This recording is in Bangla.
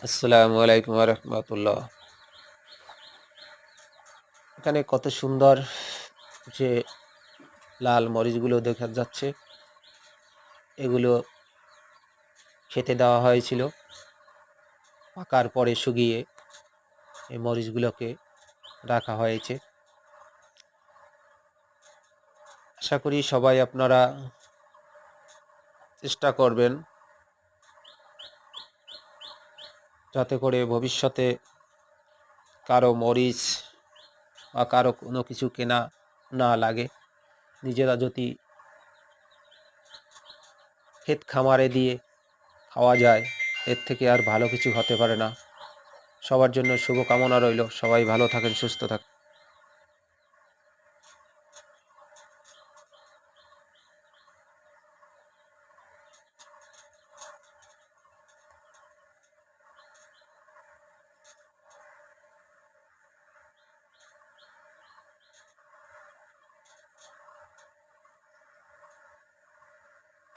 আসসালামু আলাইকুম রহমতুল্লাহ। এখানে কত সুন্দর যে লাল মরিচগুলো দেখা যাচ্ছে, এগুলো খেতে দেওয়া হয়েছিল। পাকার পরে শুকিয়ে এই মরিচগুলোকে রাখা হয়েছে। আশা করি সবাই আপনারা চেষ্টা করবেন যাতে করে ভবিষ্যতে কারো মরিচ বা কারো কোনো কিছু কেনা না লাগে। নিজেরা যদি ক্ষেত খামারে দিয়ে খাওয়া যায়, এর থেকে আর ভালো কিছু হতে পারে না। সবার জন্য শুভকামনা রইল। সবাই ভালো থাকেন, সুস্থ থাকেন।